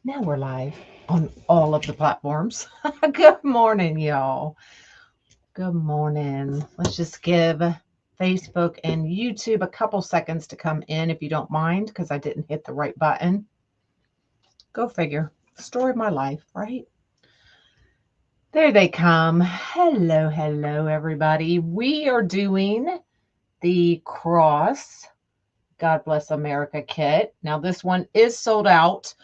Now we're live on all of the platforms. Good morning, y'all. Good morning. Let's just give Facebook and YouTube a couple seconds to come in if you don't mind, because I didn't hit the right button. Go figure. Story of my life, right? There they come. Hello, hello, everybody. We are doing the Cross God Bless America kit. Now, this one is sold out.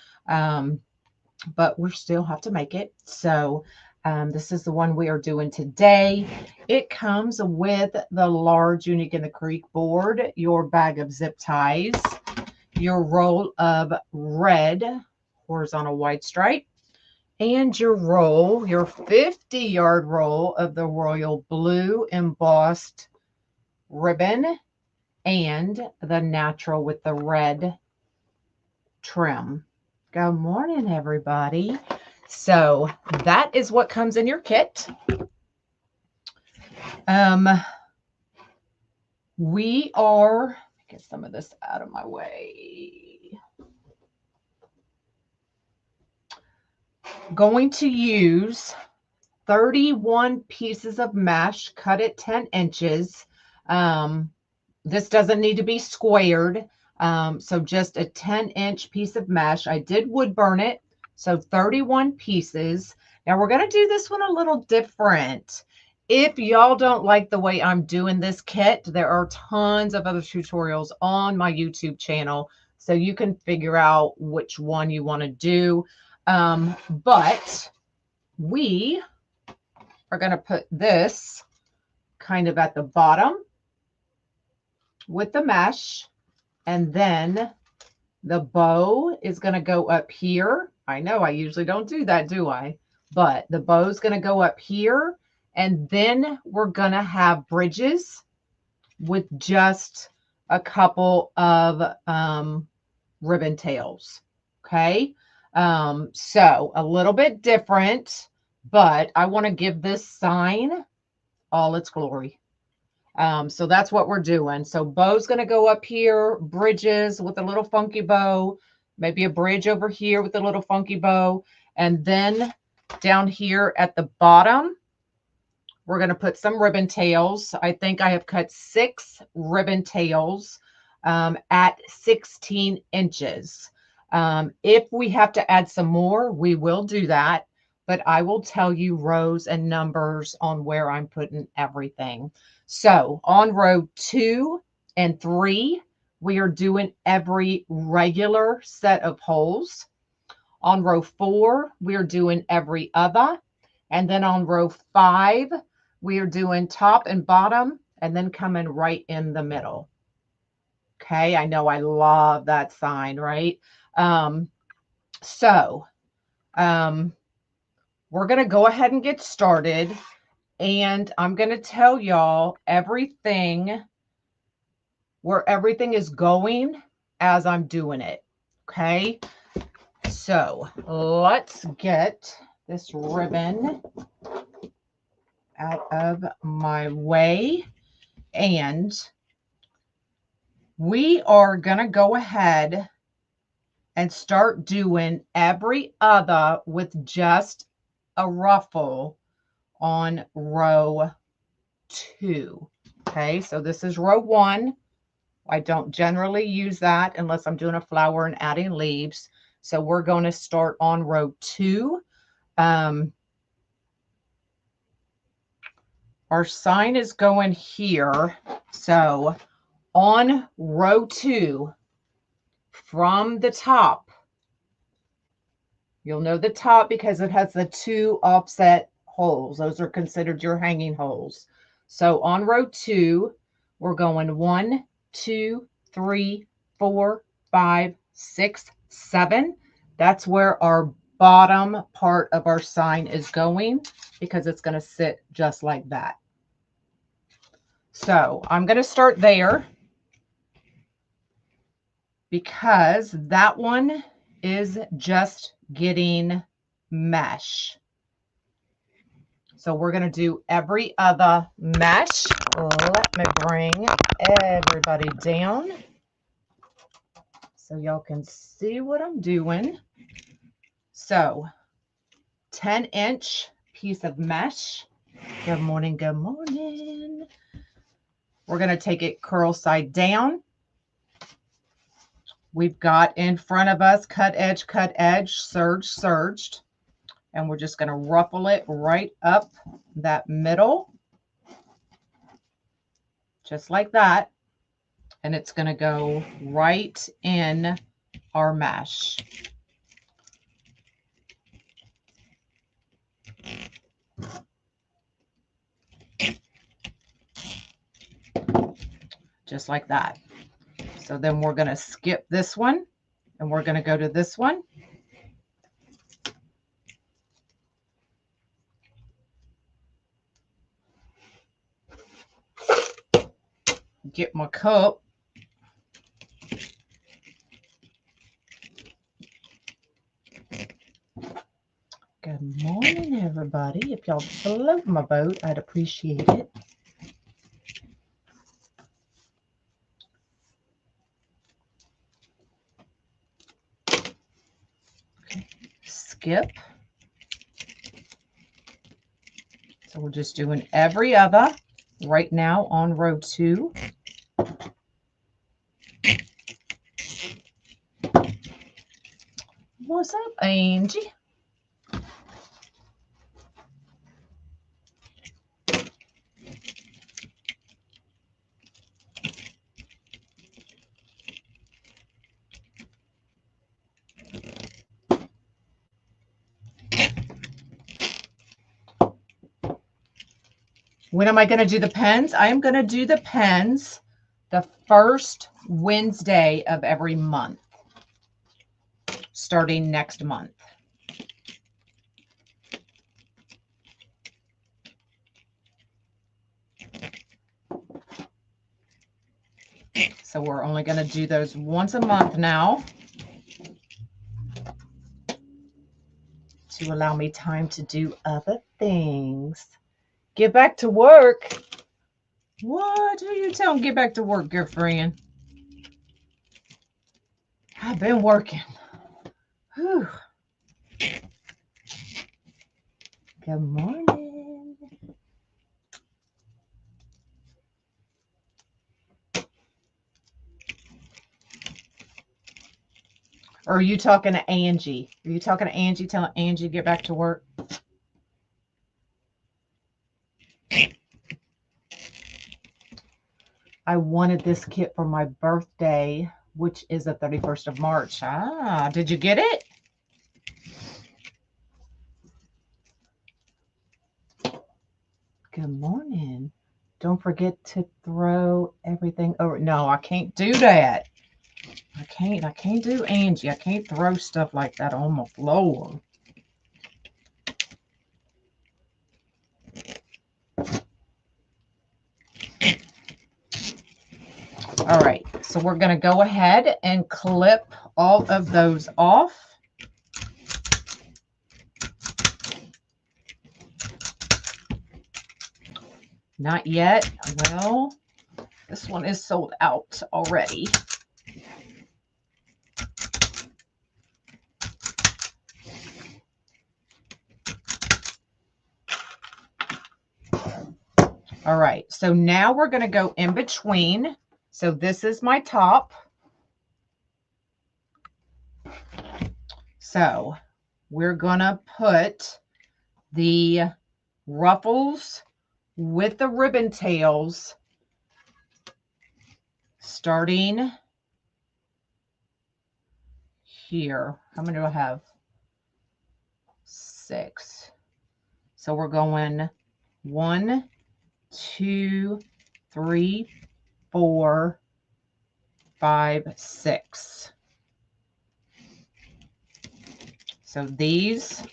But we still have to make it. So this is the one we are doing today. It comes with the large Unique in the Creek board, your bag of zip ties, your roll of red horizontal white stripe, and your roll, your 50-yard roll of the royal blue embossed ribbon, and the natural with the red trim. Good morning, everybody. So that is what comes in your kit. We are, get some of this out of my way, going to use 31 pieces of mesh, cut at 10 inches. This doesn't need to be squared. So just a 10-inch piece of mesh. I did wood burn it. So 31 pieces. Now we're going to do this one a little different. If y'all don't like the way I'm doing this kit, there are tons of other tutorials on my YouTube channel, so you can figure out which one you want to do. But we are going to put this kind of at the bottom with the mesh, and then the bow is going to go up here. I know I usually don't do that, do I? But the bow is going to go up here, and then we're going to have bridges with just a couple of ribbon tails. Okay. So a little bit different, but I want to give this sign all its glory. So that's what we're doing. So bow's going to go up here, bridges with a little funky bow, maybe a bridge over here with a little funky bow. And then down here at the bottom, we're going to put some ribbon tails. I think I have cut 6 ribbon tails at 16 inches. If we have to add some more, we will do that. But I will tell you rows and numbers on where I'm putting everything. So on row 2 and 3, we are doing every regular set of holes. On row 4, we are doing every other. And then on row 5, we are doing top and bottom, and then coming right in the middle. Okay, I know I love that sign, right? We're going to go ahead and get started. And I'm going to tell y'all everything, where everything is going as I'm doing it. Okay. So let's get this ribbon out of my way. And we are going to go ahead and start doing every other with just a ruffle on row 2. Okay, so this is row 1. I don't generally use that unless I'm doing a flower and adding leaves. So we're going to start on row 2. Our sign is going here. So on row 2, from the top, you'll know the top because it has the 2 offset holes. Those are considered your hanging holes. So on row 2, we're going 1, 2, 3, 4, 5, 6, 7. That's where our bottom part of our sign is going, because it's going to sit just like that. So I'm going to start there because that one is just getting mesh. So we're going to do every other mesh. Let me bring everybody down so y'all can see what I'm doing. So 10-inch piece of mesh. Good morning, good morning. We're going to take it curl side down. We've got in front of us cut edge, serged. And we're just going to ruffle it right up that middle. Just like that. And it's going to go right in our mesh. Just like that. So then we're going to skip this one and we're going to go to this one. Get my cup. Good morning, everybody. If y'all float my boat, I'd appreciate it. Okay. Skip. So we're just doing every other right now on row 2. What's up, Angie? When am I going to do the pens? I am going to do the pens the first Wednesday of every month, starting next month. So we're only going to do those once a month now to allow me time to do other things. Get back to work. What are you telling? Get back to work, girlfriend. I've been working. Whew. Good morning. Or are you talking to Angie? Are you talking to Angie, telling Angie to get back to work? I wanted this kit for my birthday, which is the 31st of March. Ah, did you get it? Good morning. Don't forget to throw everything over. No, I can't do that. I can't do Angie. I can't throw stuff like that on my floor. All right, so we're going to go ahead and clip all of those off. Not yet. Well, this one is sold out already. All right, so now we're going to go in between. So this is my top. So we're going to put the ruffles with the ribbon tails starting here. How many do I have? 6. So we're going 1, 2, 3, 4, 5, 6. So these,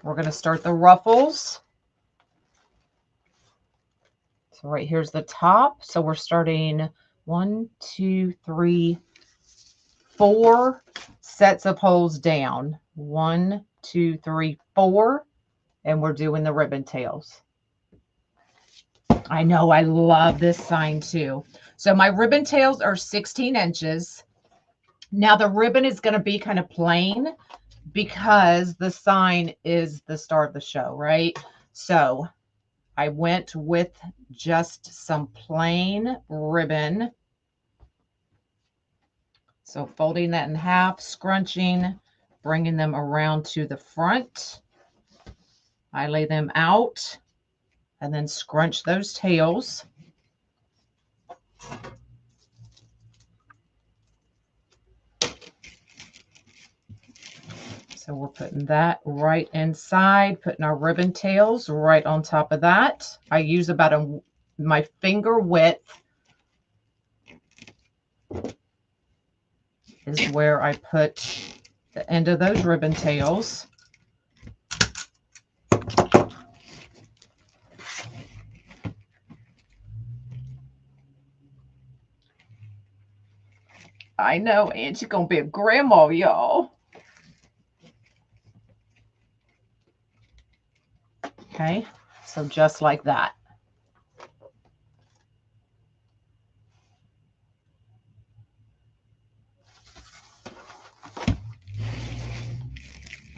we're going to start the ruffles. So right here's the top. So we're starting 1, 2, 3, 4 sets of holes down. 1, 2, 3, 4. And we're doing the ribbon tails. I know, I love this sign too. So my ribbon tails are 16 inches. Now the ribbon is going to be kind of plain because the sign is the star of the show, right? So I went with just some plain ribbon. So folding that in half, scrunching, bringing them around to the front. I lay them out and then scrunch those tails. So we're putting that right inside, putting our ribbon tails right on top of that. I use about my finger width is where I put the end of those ribbon tails. I know, Angie's gonna be a grandma, y'all. Okay, so just like that.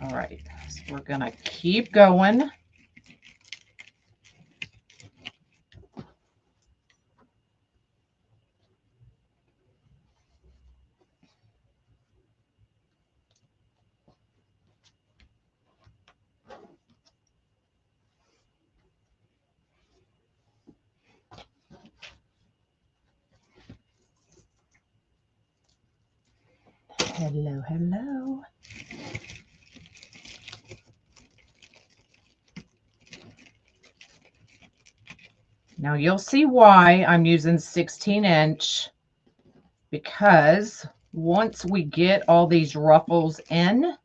All right, so we're gonna keep going. Hello, hello. Now you'll see why I'm using 16-inch, because once we get all these ruffles in,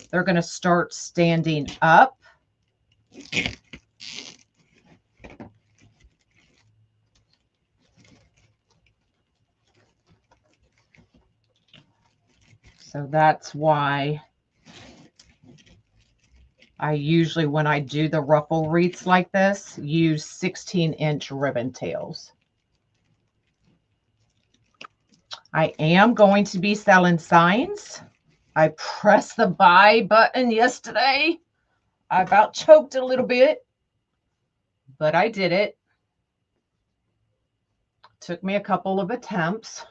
they're going to start standing up. So that's why I usually, when I do the ruffle wreaths like this, use 16-inch ribbon tails. I am going to be selling signs. I pressed the buy button yesterday. I about choked a little bit, but I did it. Took me a couple of attempts,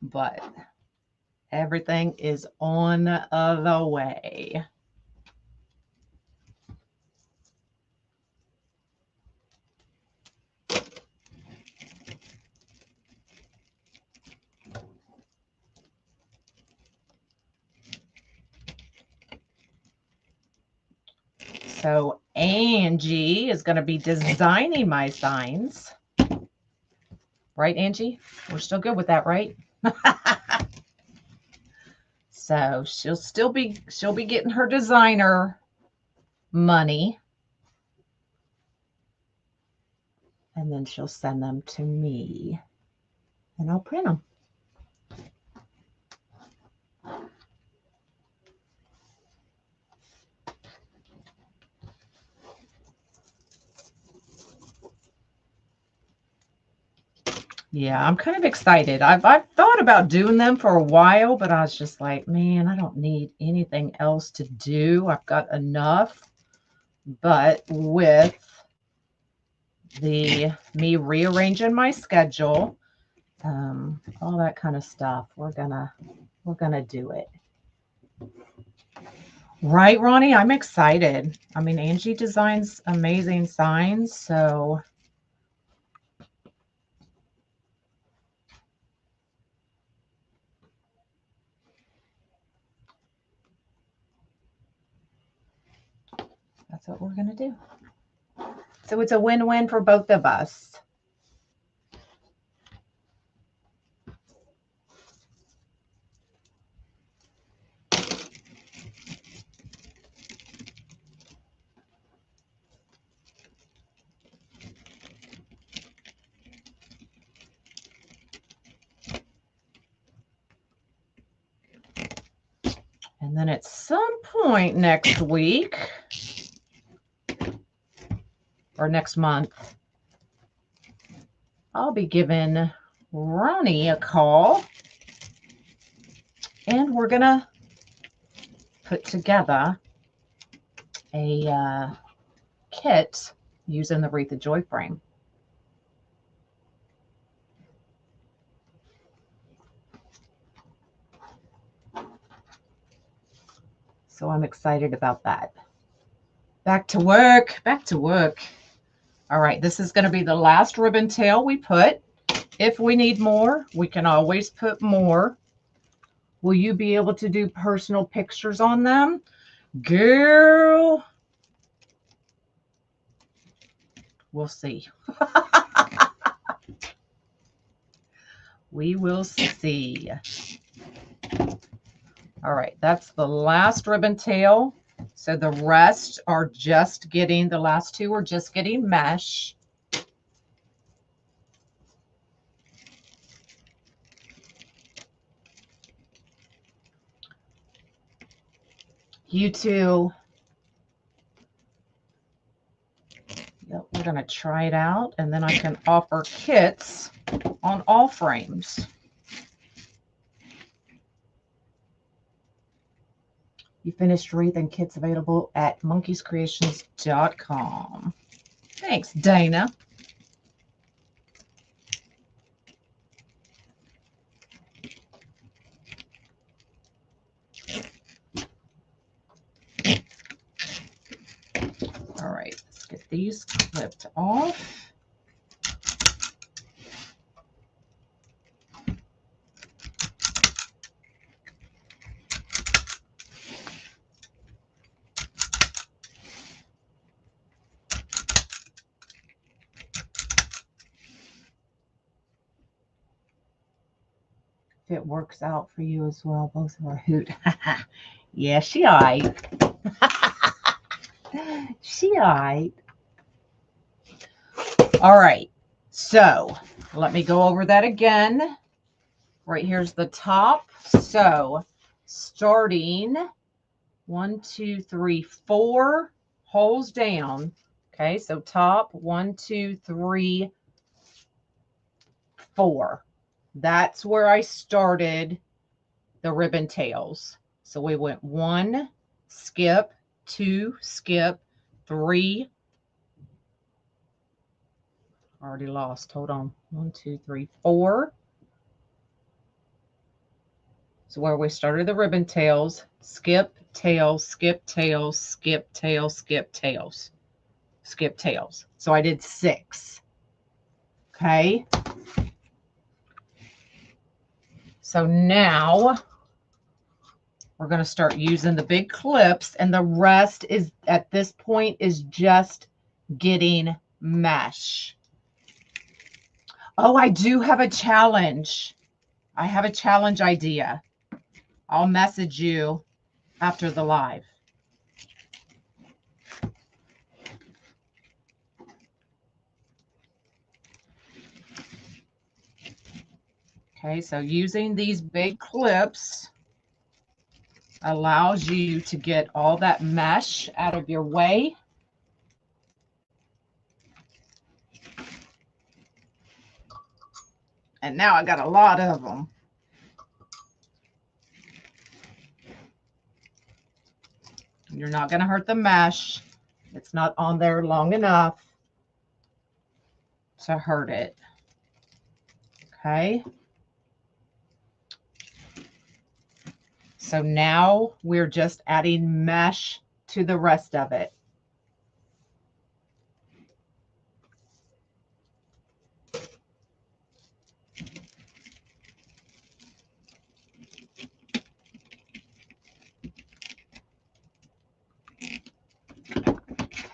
but everything is on the way. So Angie is going to be designing my signs. Right, Angie? We're still good with that, right? So she'll be getting her designer money. And then she'll send them to me. And I'll print them. Yeah, I'm kind of excited. I've thought about doing them for a while, but I was just like, man, I don't need anything else to do. I've got enough. But with me rearranging my schedule, all that kind of stuff, we're gonna do it. Right, Ronnie? I'm excited. I mean, Angie designs amazing signs, so that's what we're going to do. So it's a win-win for both of us. And then at some point next week or next month, I'll be giving Ronnie a call, and we're going to put together a kit using the Wreath of Joy frame. So I'm excited about that. Back to work, back to work. All right, this is going to be the last ribbon tail we put. If we need more, we can always put more. Will you be able to do personal pictures on them? Girl, we'll see. We will see. All right, that's the last ribbon tail. So the rest are just getting, the last two are just getting mesh. You two, yep, we're going to try it out, and then I can offer kits on all frames. You finished wreath and kits available at monkeyscreations.com. Thanks, Dana. All right, let's get these clipped off. If it works out for you as well, both of our hoot. Yeah, she all right. She all right. All right, so let me go over that again. Right here's the top. So starting 1, 2, 3, 4 holes down. Okay, so top 1, 2, 3, 4. That's where I started the ribbon tails. So we went 1, skip, 2, skip, 3. Already lost. Hold on. 1, 2, 3, 4. So where we started the ribbon tails, skip, tails, skip, tails, skip, tails, skip, tails, skip, tails. So I did 6. Okay. So now we're going to start using the big clips, and the rest is at this point is just getting mesh. Oh, I do have a challenge. I have a challenge idea. I'll message you after the live. Okay, so using these big clips allows you to get all that mesh out of your way. And now I got a lot of them. You're not going to hurt the mesh. It's not on there long enough to hurt it. Okay. So now we're just adding mesh to the rest of it.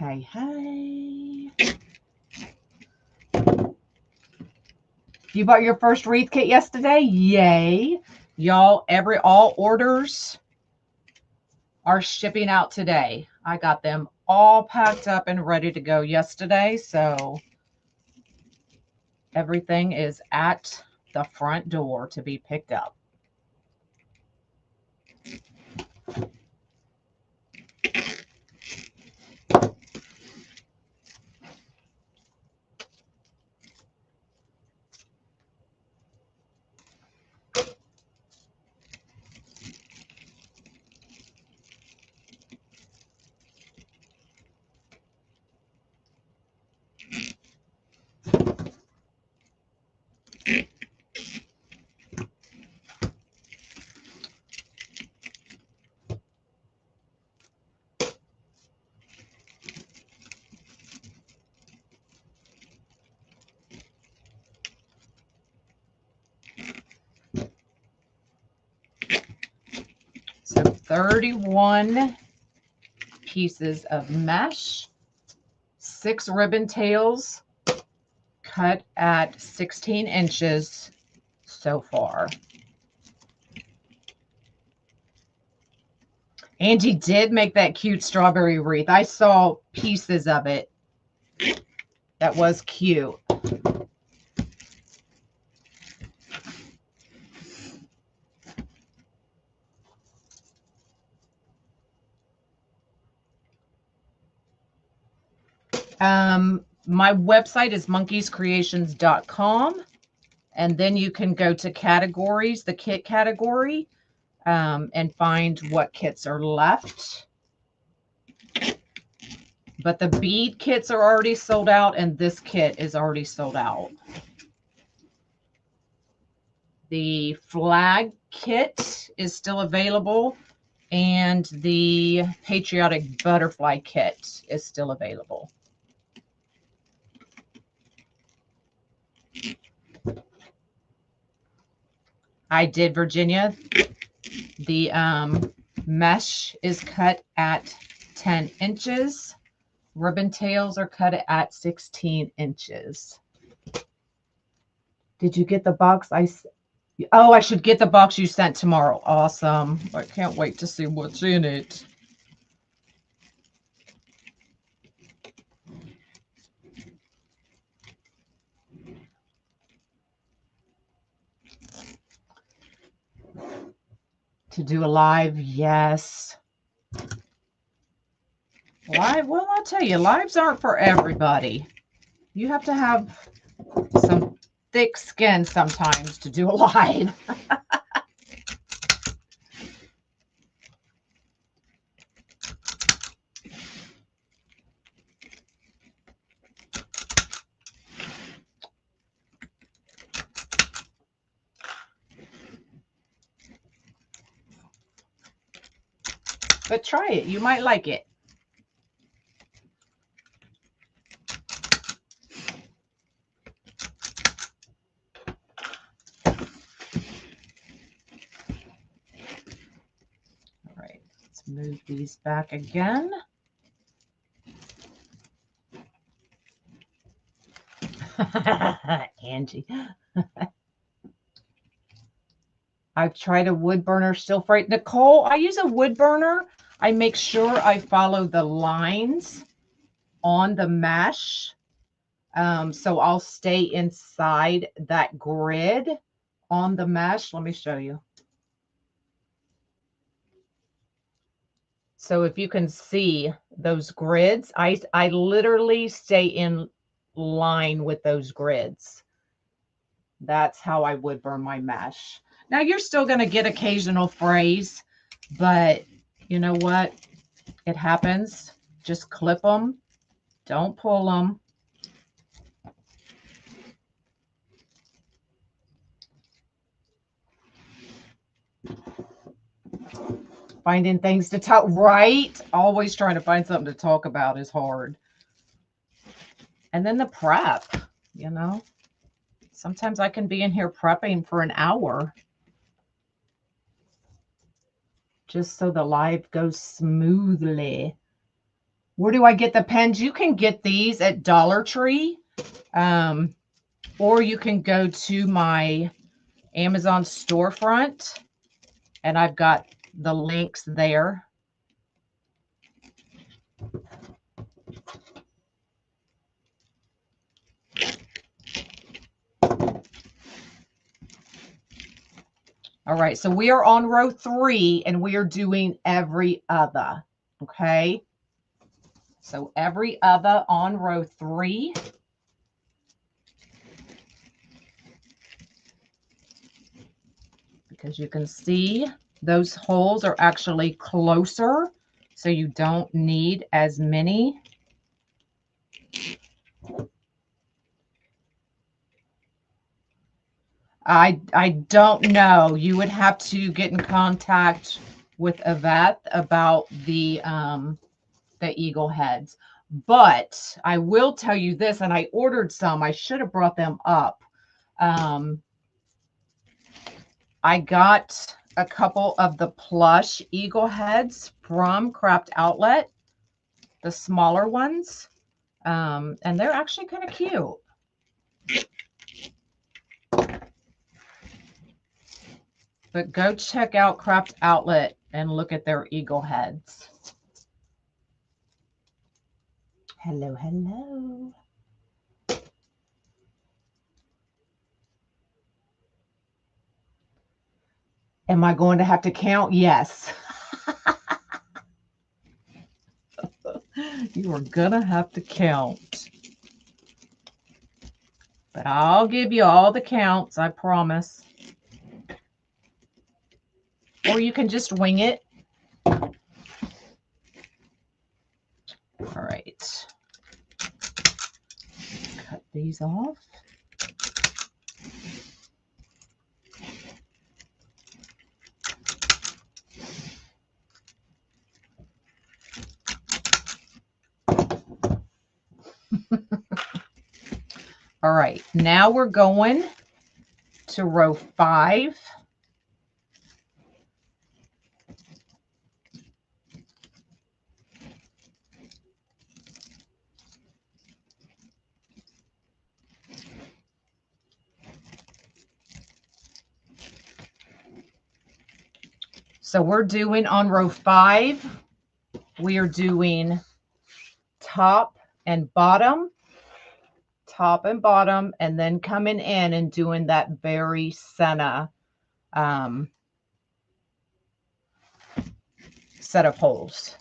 Okay, hey. You bought your first wreath kit yesterday? Yay. Y'all, all orders are shipping out today. I got them all packed up and ready to go yesterday. So everything is at the front door to be picked up. 31 pieces of mesh, 6 ribbon tails cut at 16 inches so far. Angie did make that cute strawberry wreath. I saw pieces of it. That was cute. My website is monkeyscreations.com, and then you can go to categories, the kit category, and find what kits are left. But the bead kits are already sold out, and this kit is already sold out. The flag kit is still available, and the patriotic butterfly kit is still available. I did, Virginia. The mesh is cut at 10 inches. Ribbon tails are cut at 16 inches. Did you get the box? Oh, I should get the box you sent tomorrow. Awesome. I can't wait to see what's in it. To do a live, yes. Live, well, I'll tell you, lives aren't for everybody. You have to have some thick skin sometimes to do a live. But try it. You might like it. All right. Let's move these back again. Angie. I've tried a wood burner, still frightened. Nicole, I use a wood burner. I make sure I follow the lines on the mesh. So I'll stay inside that grid on the mesh. Let me show you. So if you can see those grids, I literally stay in line with those grids. That's how I would burn my mesh. Now you're still going to get occasional frays, but you know what? It happens. Just clip them. Don't pull them. Finding things to talk, right? Always trying to find something to talk about is hard. And then the prep, you know. Sometimes I can be in here prepping for an hour just so the live goes smoothly. Where do I get the pens? You can get these at Dollar Tree, or you can go to my Amazon storefront, and I've got the links there. All right, so we are on row 3, and we are doing every other, okay? So every other on row 3. Because you can see those holes are actually closer, so you don't need as many. I don't know. You would have to get in contact with Yvette about the eagle heads. But I will tell you this, and I ordered some. I should have brought them up. I got a couple of the plush eagle heads from Craft Outlet, the smaller ones, and they're actually kind of cute. But go check out Craft Outlet and look at their eagle heads. Hello, hello. Am I going to have to count? Yes. You are going to have to count. But I'll give you all the counts, I promise. Or you can just wing it. All right. Cut these off. All right, now we're going to row 5. So we're doing on row 5, we are doing top and bottom, and then coming in and doing that very center set of holes.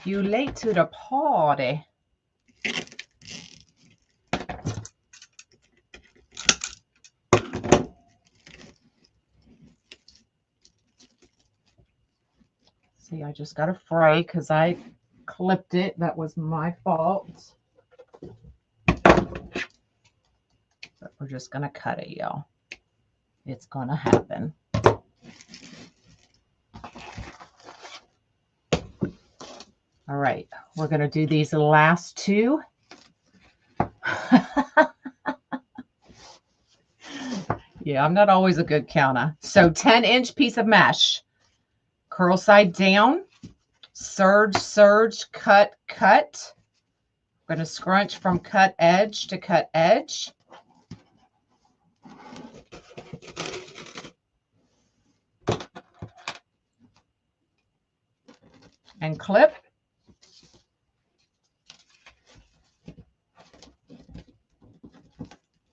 You late to the party. See, I just got a fray because I clipped it. That was my fault. But we're just going to cut it, y'all. It's going to happen. All right, we're going to do these last 2. Yeah, I'm not always a good counter. So 10-inch piece of mesh. Curl side down. Serge, serge, cut, cut. I'm going to scrunch from cut edge to cut edge. And clip.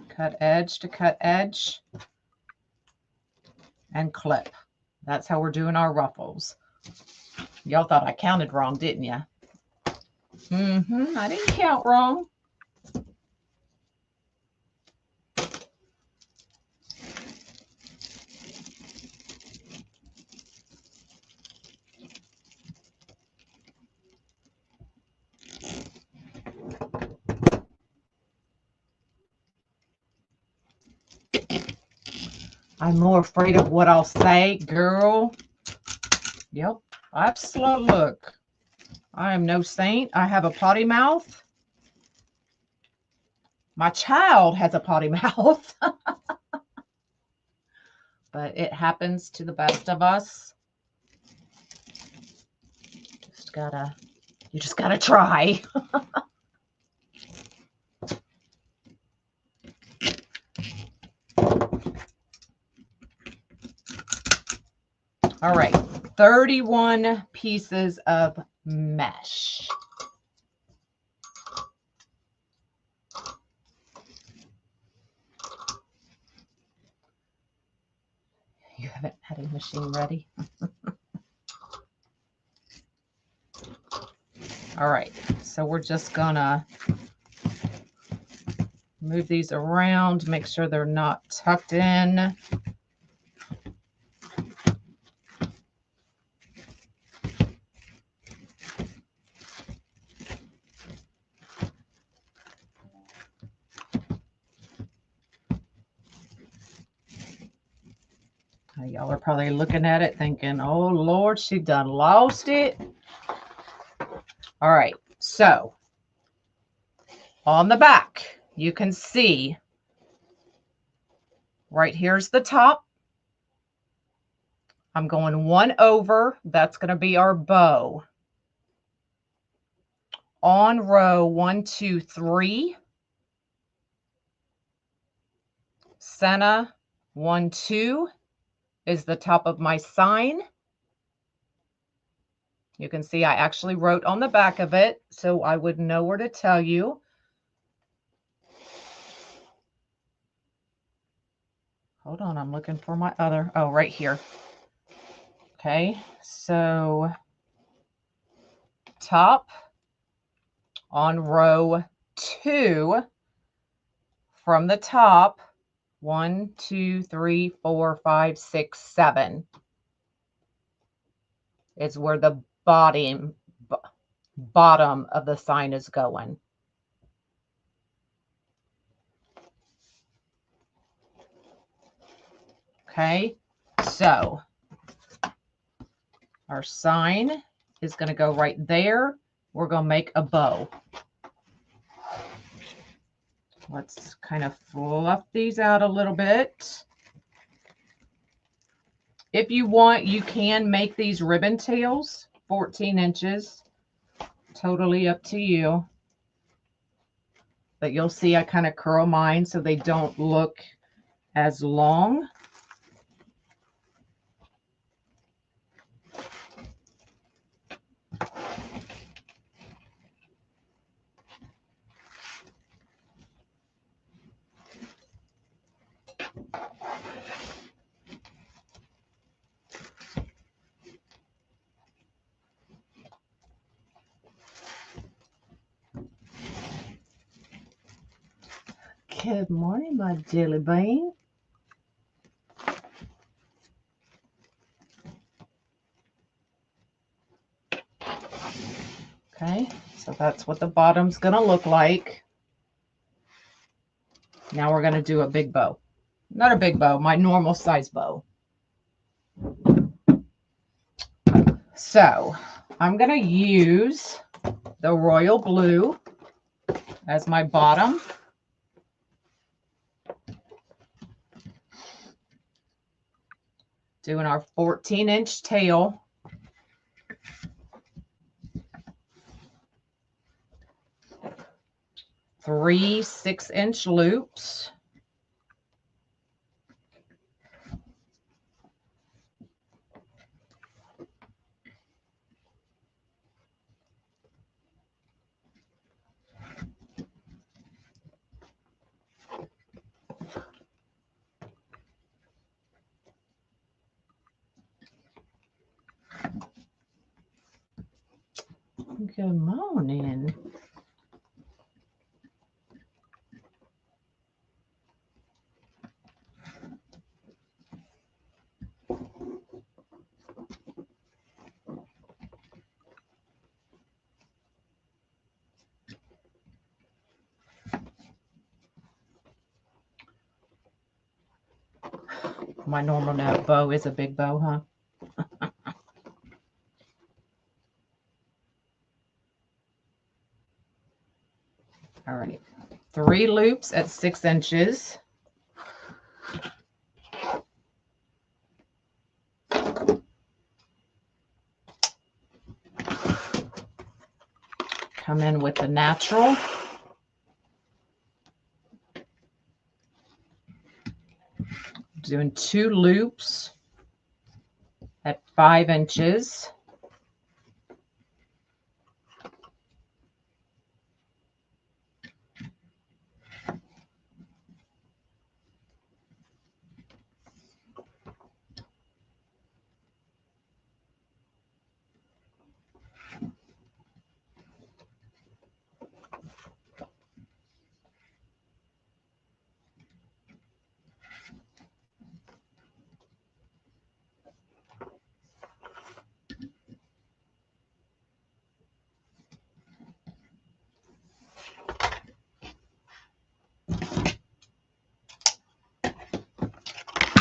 Cut edge to cut edge. And clip. That's how we're doing our ruffles. Y'all thought I counted wrong, didn't you? I didn't count wrong. I'm more afraid of what I'll say, girl. Yep, I'm slow. Look, I am no saint. I have a potty mouth. My child has a potty mouth. But it happens to the best of us. You just gotta try. All right, 31 pieces of mesh. You haven't had a machine ready? All right, so we're just gonna move these around, make sure they're not tucked in. Y'all are probably looking at it thinking, oh Lord, she done lost it. All right, so on the back, you can see right here's the top. I'm going one over. That's going to be our bow. On row 1, 2, 3. Center 1, 2 is the top of my sign. You can see I actually wrote on the back of it, so I would know where to tell you. Hold on, I'm looking for my other, oh, right here. Okay, so top on row 2 from the top, 1, 2, 3, 4, 5, 6, 7 is where the bottom of the sign is going. Okay, so our sign is going to go right there. We're going to make a bow. Let's kind of fluff these out a little bit. If you want, you can make these ribbon tails 14 inches. Totally up to you. But you'll see I kind of curl mine so they don't look as long. Good morning, my jelly bean. Okay, so that's what the bottom's going to look like. Now we're going to do a big bow. Not a big bow, my normal size bow. So I'm going to use the royal blue as my bottom. Doing our 14-inch tail. Three 6-inch loops. Good morning. My normal bow is a big bow, huh? All right, 3 loops at 6 inches. Come in with the natural. Doing 2 loops at 5 inches.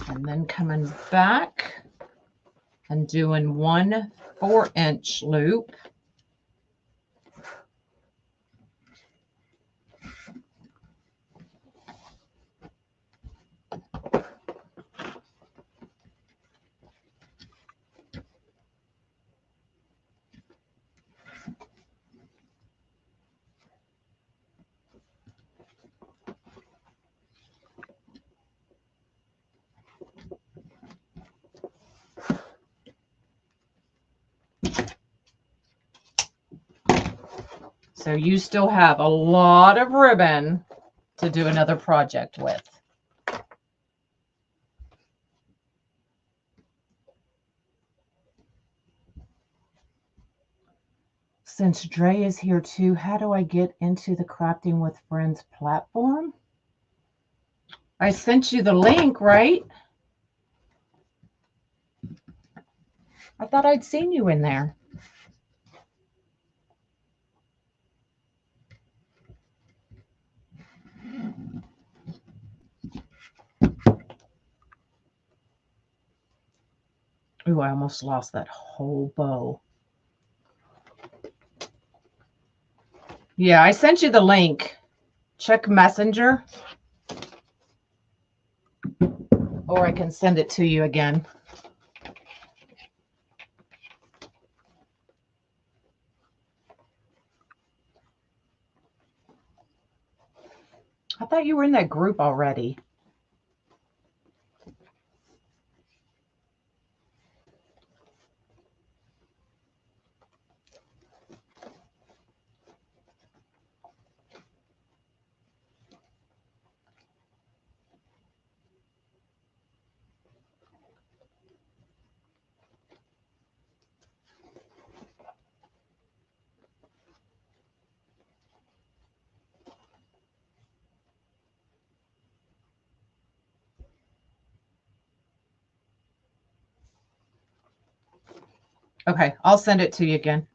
And then coming back and doing 1 4-inch loop. So you still have a lot of ribbon to do another project with. Since Dre is here too, how do I get into the Crafting with Friends platform? I sent you the link, right? I thought I'd seen you in there. Ooh, I almost lost that whole bow. Yeah, I sent you the link. Check Messenger. Or I can send it to you again. I thought you were in that group already. Okay, I'll send it to you again.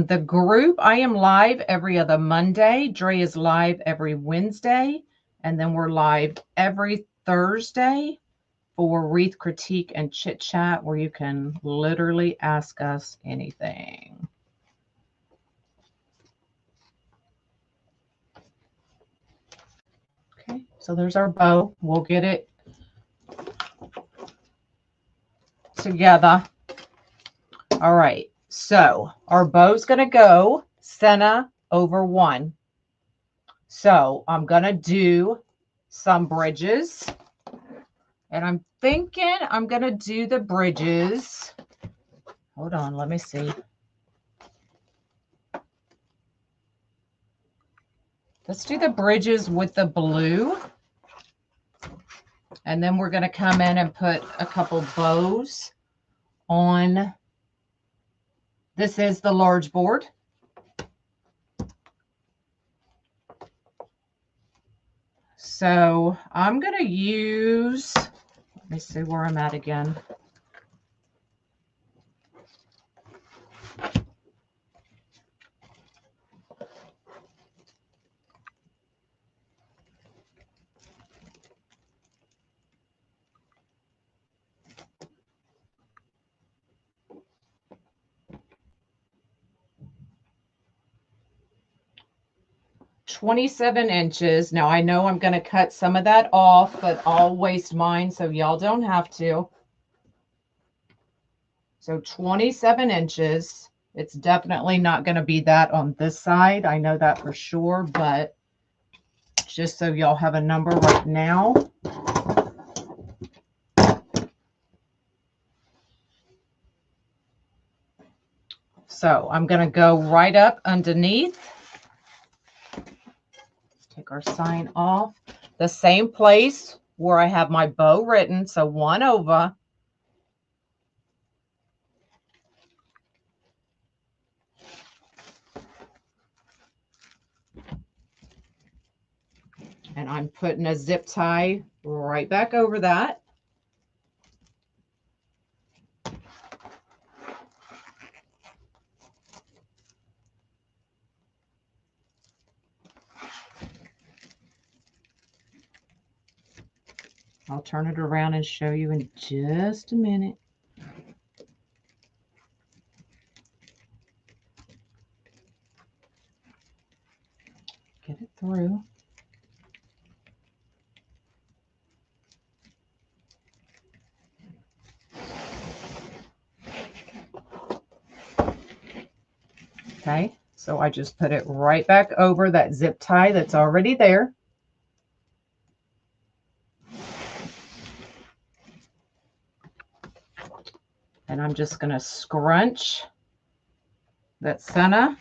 The group, I am live every other Monday. Dre is live every Wednesday. And then we're live every Thursday for wreath critique and chit chat, where you can literally ask us anything. Okay, so there's our bow. We'll get it together. All right, so our bow's going to go center over one. So I'm going to do some bridges, and I'm thinking I'm going to do the bridges. Hold on, let me see. Let's do the bridges with the blue. And then we're going to come in and put a couple bows on. This is the large board. So I'm going to use, let me see where I'm at again. $27". Now I know I'm going to cut some of that off, but I'll waste mine so y'all don't have to. So 27 inches. It's definitely not going to be that on this side. I know that for sure, but just so y'all have a number right now. So I'm going to go right up underneath. Take our sign off. The same place where I have my bow written, so one over. And I'm putting a zip tie right back over that. I'll turn it around and show you in just a minute. get it through. Okay, so I just put it right back over that zip tie that's already there. And I'm just going to scrunch that center,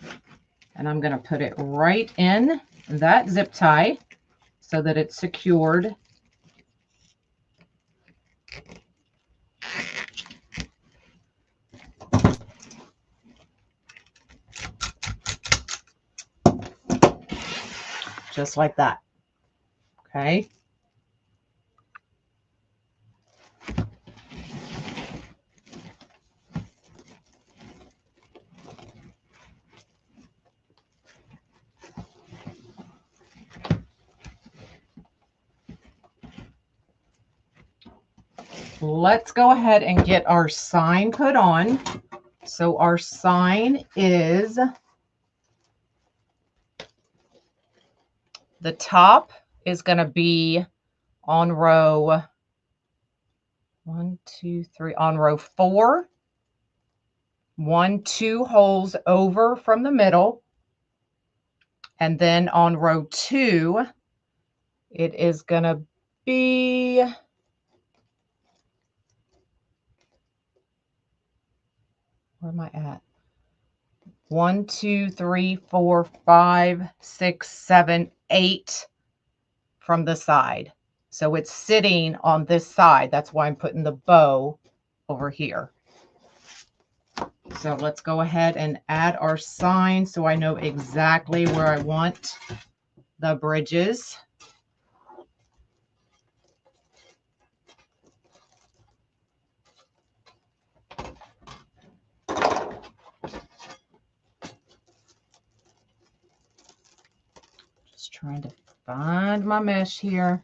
and I'm going to put it right in that zip tie so that it's secured. Just like that. Okay. Let's go ahead and get our sign put on. So our sign is the top is going to be on row 1, 2, 3, on row 4. 1, 2 holes over from the middle. And then on row 2, it is going to be where am I at? 1, 2, 3, 4, 5, 6, 7, 8 from the side. So it's sitting on this side. That's why I'm putting the bow over here. So let's go ahead and add our sign so I know exactly where I want the bridges. Just trying to find my mesh here.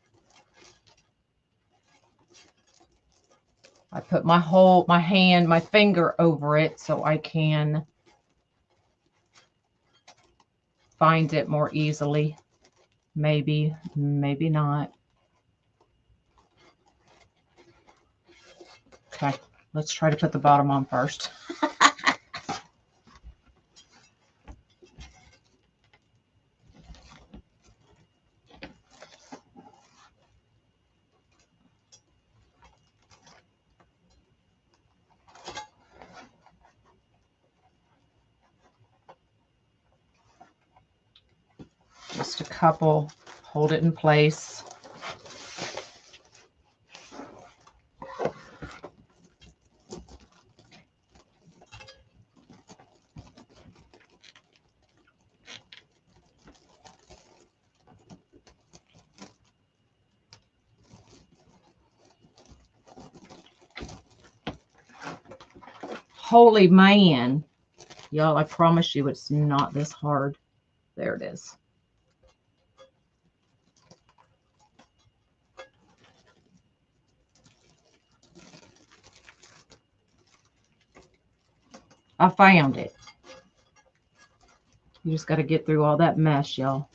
I put my finger over it so I can find it more easily. Maybe, maybe not. Okay, let's try to put the bottom on first. Just a couple, hold it in place. Holy man. Y'all, I promise you it's not this hard. There it is. I found it. You just got to get through all that mesh, y'all.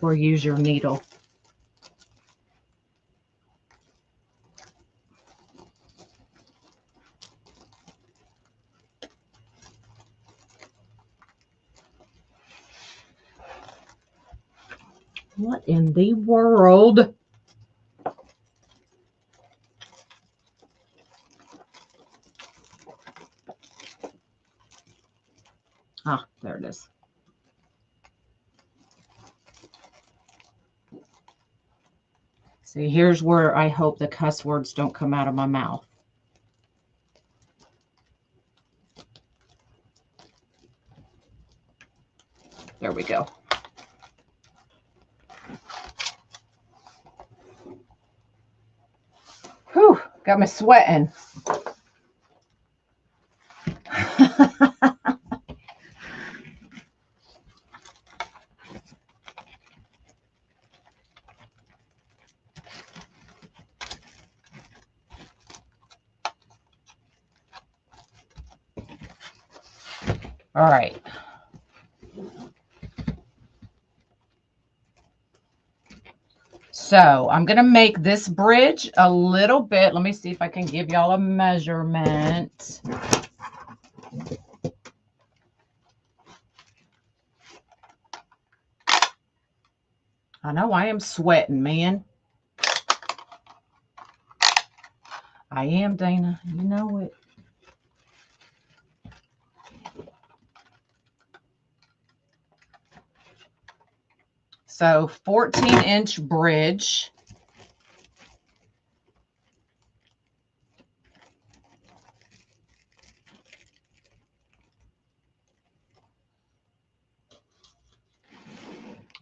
Or use your needle. What in the world? Ah, there it is. See, here's where I hope the cuss words don't come out of my mouth. There we go. Got me sweating. All right. So I'm going to make this bridge a little bit. Let me see if I can give y'all a measurement. I know I am sweating, man. I am, Dana. You know it. So 14-inch bridge.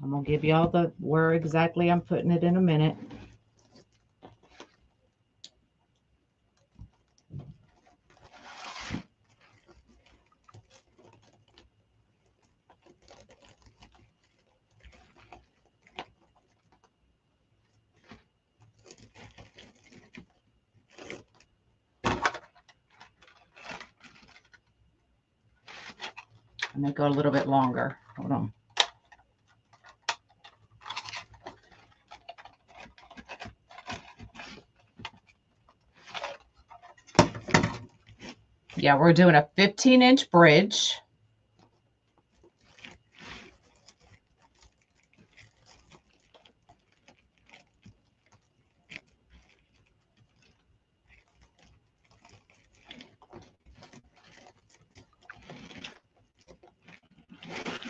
I'm going to give y'all the where exactly I'm putting it in a minute. I'm going to go a little bit longer. Hold on. Yeah, we're doing a 15-inch bridge.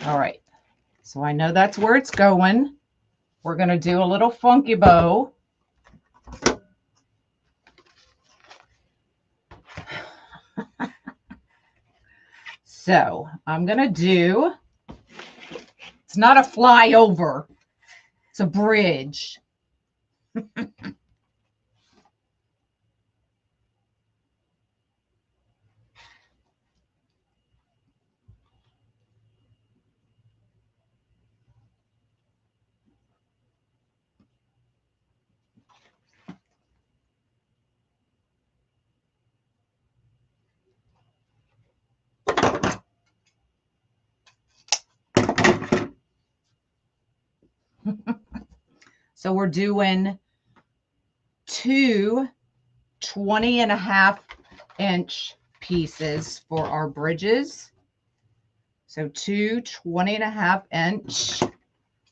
All right. So I know that's where it's going. We're going to do a little funky bow. So I'm going to do, it's not a flyover, it's a bridge. So we're doing two 20.5-inch pieces for our bridges. So two 20.5-inch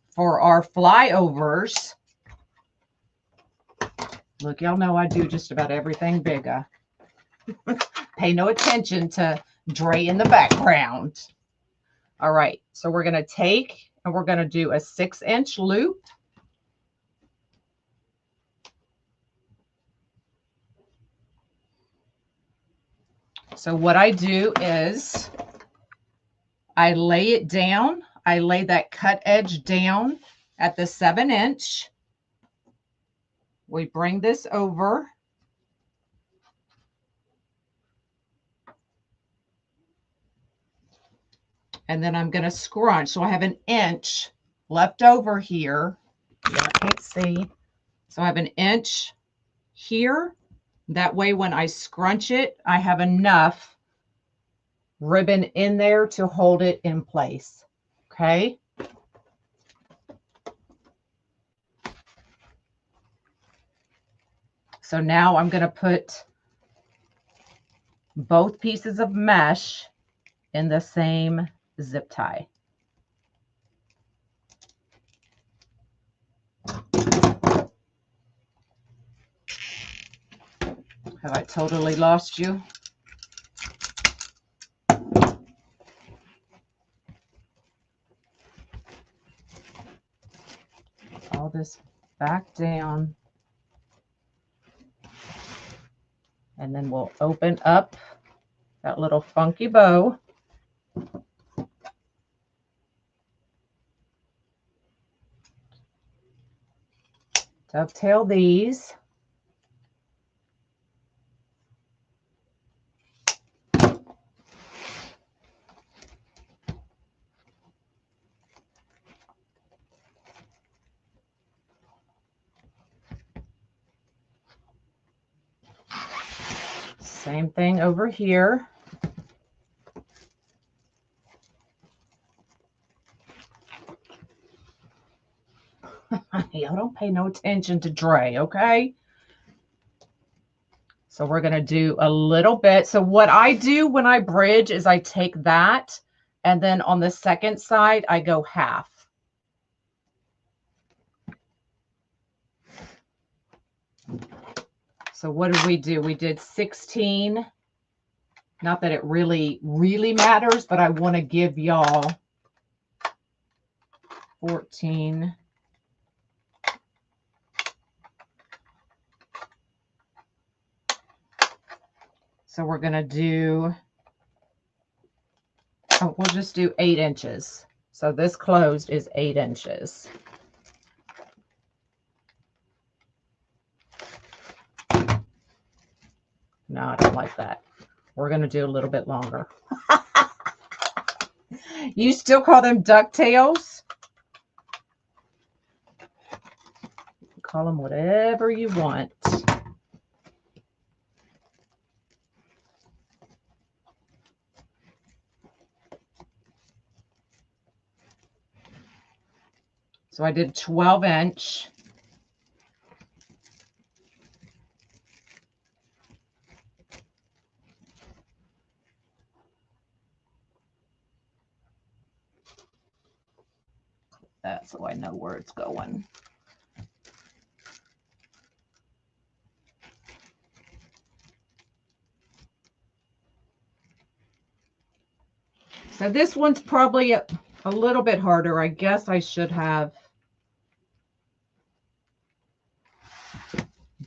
for our flyovers. Look, y'all know I do just about everything bigger. Pay no attention to Dre in the background. All right, so we're going to take and we're going to do a 6-inch loop. So what I do is I lay it down. I lay that cut edge down at the 7-inch. We bring this over. And then I'm going to scrunch. So I have an inch left over here. You can't see. So I have an inch here. That way when I scrunch it, I have enough ribbon in there to hold it in place. Okay. So now I'm going to put both pieces of mesh in the same zip tie. Have I totally lost you? All this back down. And then we'll open up that little funky bow. Dovetail these. Same thing over here. Y'all don't pay no attention to Dre, okay? So we're going to do a little bit. So what I do when I bridge is I take that, and then on the second side, I go half. So what did we do? We did 16. Not that it really matters, but I want to give y'all 14. So we're going to do, oh, we'll just do 8 inches. So this closed is 8 inches. No, I don't like that. We're going to do a little bit longer. You still call them ducktails? Call them whatever you want. So I did 12-inch. That so I know where it's going. So this one's probably a little bit harder. I guess I should have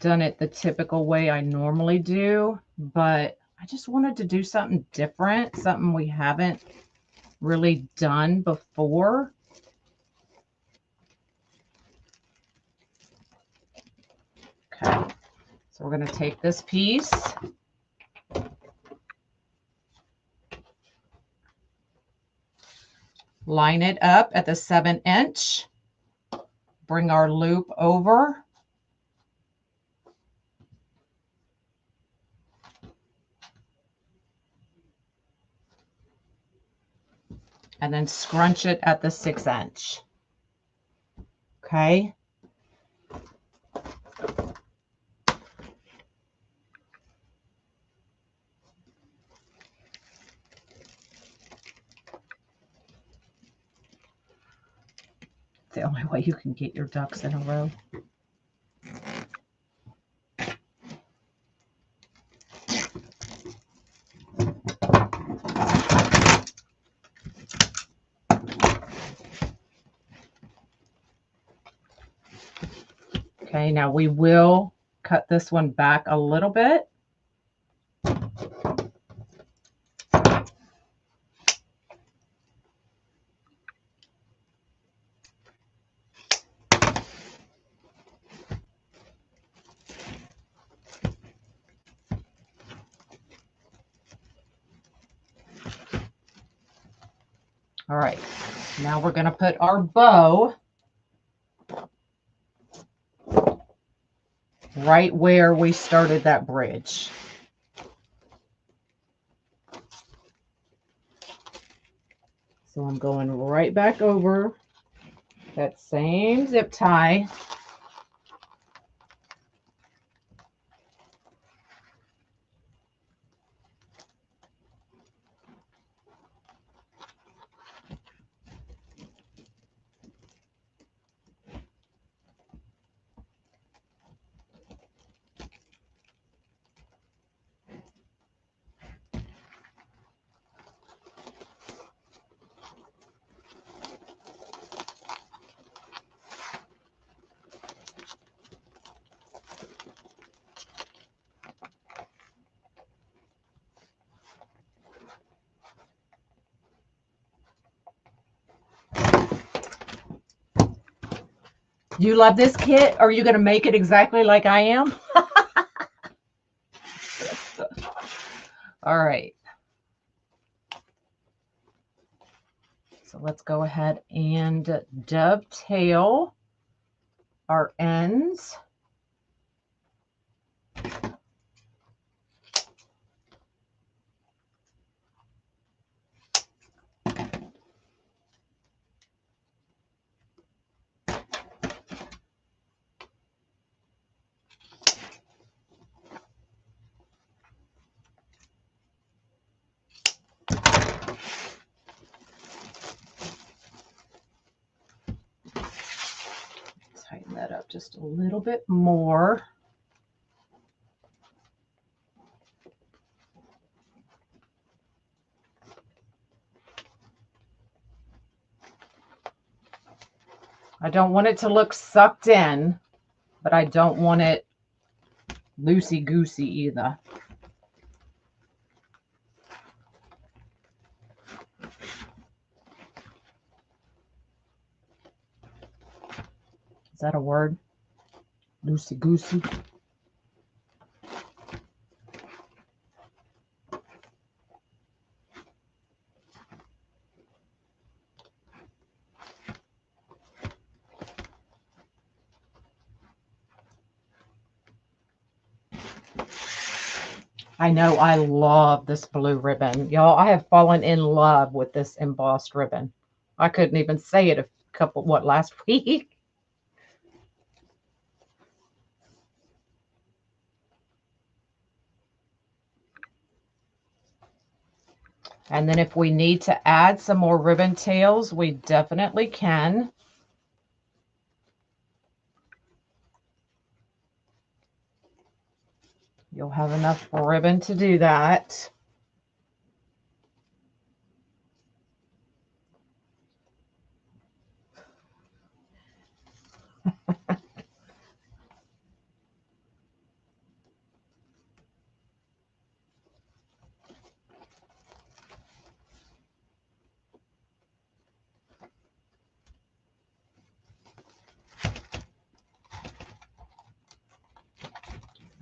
done it the typical way I normally do, but I just wanted to do something different, something we haven't really done before. Okay, so we're going to take this piece, line it up at the 7-inch, bring our loop over, and then scrunch it at the 6-inch. Okay. The only way you can get your ducks in a row. Okay, now we will cut this one back a little bit. All right, now we're going to put our bow right where we started that bridge. So I'm going right back over that same zip tie. You love this kit? Are you going to make it exactly like I am? All right. So let's go ahead and dovetail our ends. that up just a little bit more. I don't want it to look sucked in, but I don't want it loosey-goosey either. Is that a word? Loosey-goosey? I know I love this blue ribbon. Y'all, I have fallen in love with this embossed ribbon. I couldn't even say it last week? And then if we need to add some more ribbon tails, we definitely can. You'll have enough ribbon to do that.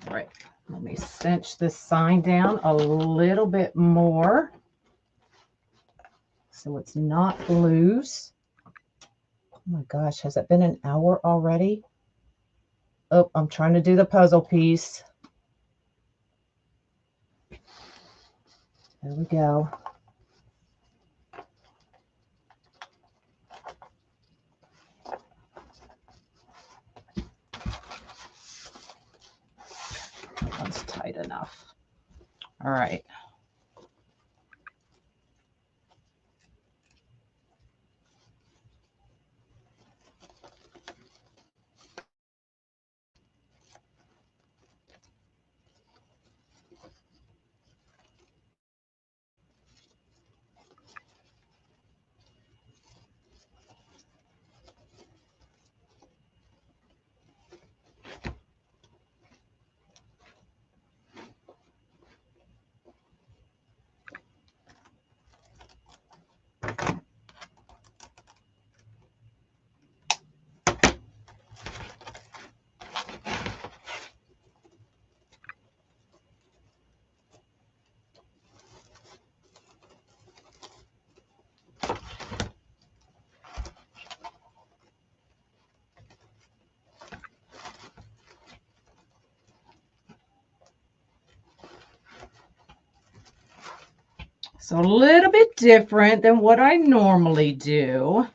All right, let me cinch this sign down a little bit more so it's not loose. Oh my gosh, has it been an hour already? Oh, I'm trying to do the puzzle piece. There we go. That's tight enough. All right. So a little bit different than what I normally do.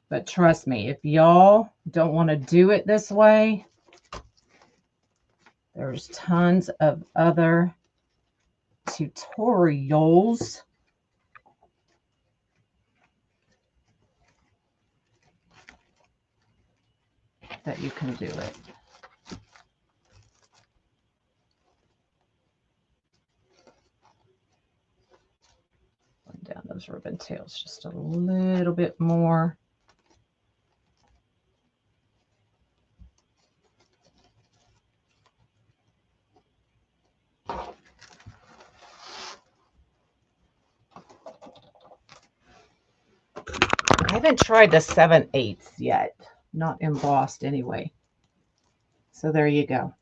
But trust me, if y'all don't want to do it this way, there's tons of other tutorials that you can do it. Put down those ribbon tails just a little bit more. I haven't tried the 7/8 yet, not embossed anyway. So there you go.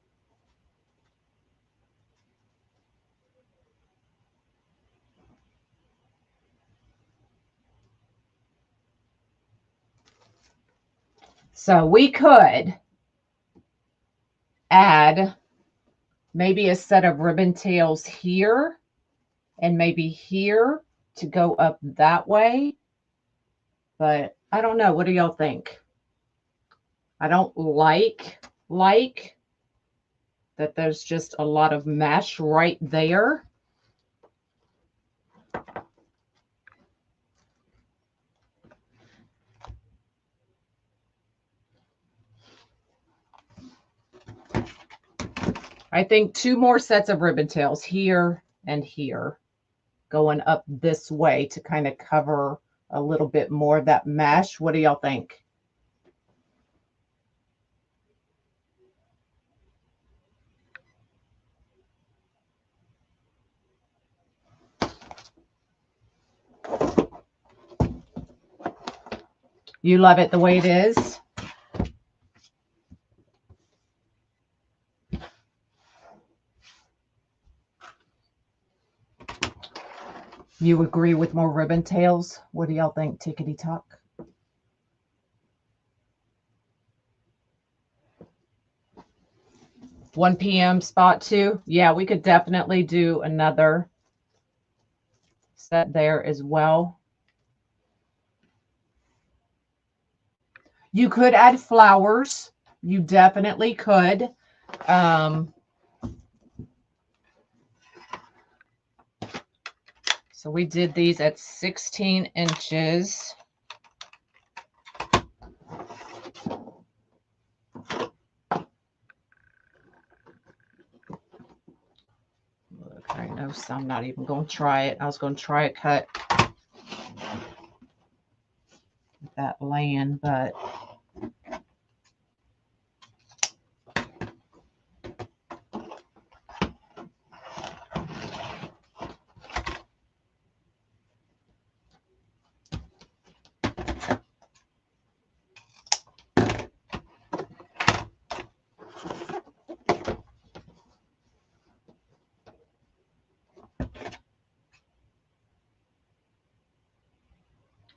So we could add maybe a set of ribbon tails here and maybe here to go up that way. But I don't know. What do y'all think? I don't like that there's just a lot of mesh right there. I think 2 more sets of ribbon tails here and here going up this way to kind of cover a little bit more of that mesh. What do y'all think? You love it the way it is? You agree with more ribbon tails? What do y'all think, Tickety Talk? $1 p.m. spot 2. Yeah, we could definitely do another set there as well. You could add flowers. You definitely could. So we did these at 16 inches. Look, I know, so I'm not even going to try it. I was going to try a cut with that land, but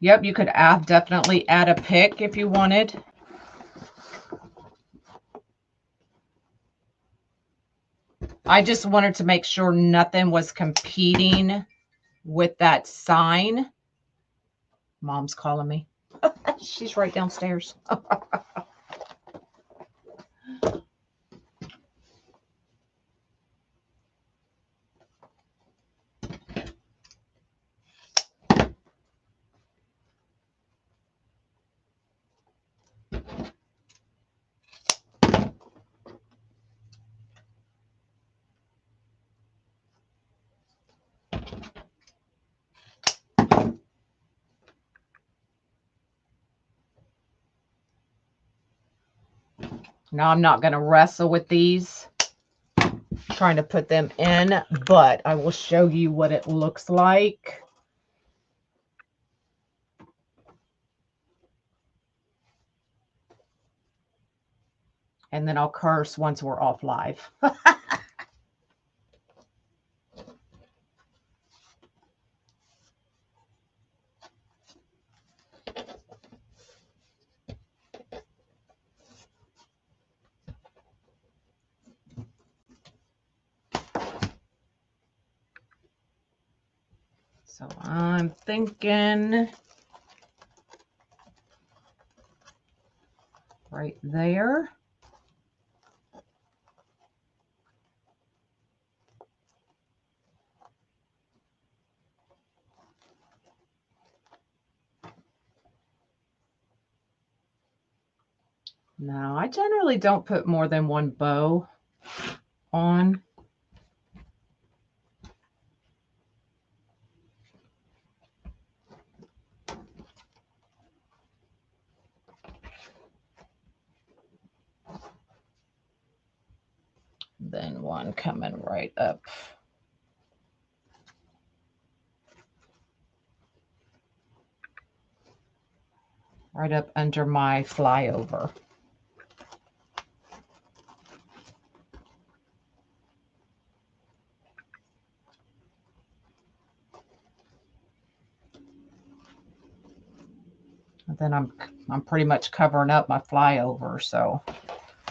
yep, you could definitely add a pick if you wanted. I just wanted to make sure nothing was competing with that sign. Mom's calling me. She's right downstairs. Now I'm not going to wrestle with these, trying to put them in, but I will show you what it looks like. And then I'll curse once we're off live. So I'm thinking right there. Now, I generally don't put more than one bow on. Then one coming right up. Right up under my flyover. And then I'm pretty much covering up my flyover, so.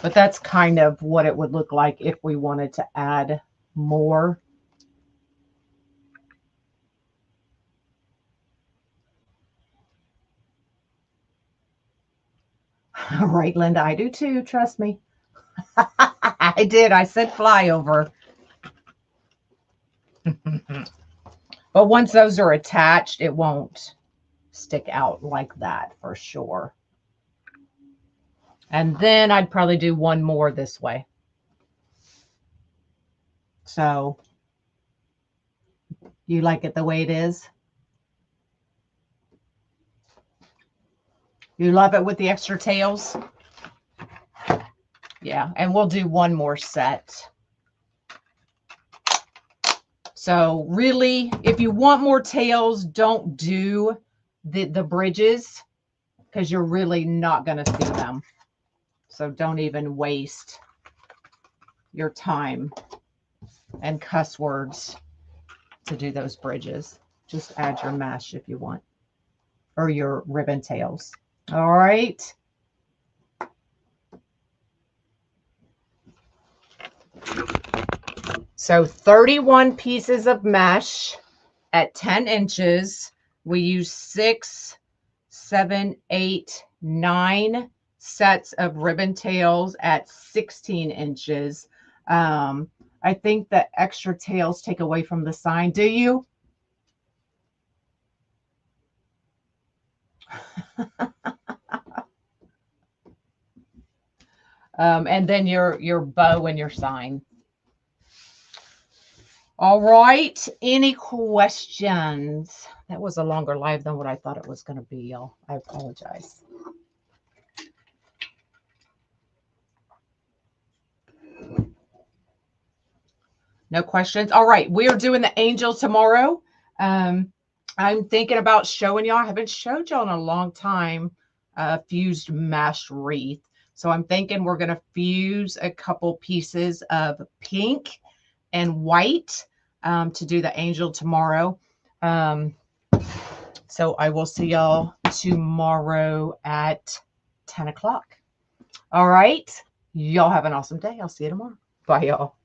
But that's kind of what it would look like if we wanted to add more. All right, Linda, I do too. Trust me. I did. I said flyover. But once those are attached, it won't stick out like that for sure. And then I'd probably do one more this way. So you like it the way it is? You love it with the extra tails? Yeah, and we'll do one more set. So really, if you want more tails, don't do the bridges because you're really not going to see them. So don't even waste your time and cuss words to do those bridges. Just add your mesh if you want, or your ribbon tails. All right. So 31 pieces of mesh at 10 inches. We use 6, 7, 8, 9 sets of ribbon tails at 16 inches. I think the extra tails take away from the sign. Do you? And then your bow and your sign. All right. Any questions? That was a longer live than what I thought it was going to be, y'all. I apologize. No questions. All right. We are doing the angel tomorrow. I'm thinking about showing y'all. I haven't showed y'all in a long time fused mesh wreath. So I'm thinking we're going to fuse a couple pieces of pink and white to do the angel tomorrow. So I will see y'all tomorrow at 10 o'clock. All right. Y'all have an awesome day. I'll see you tomorrow. Bye, y'all.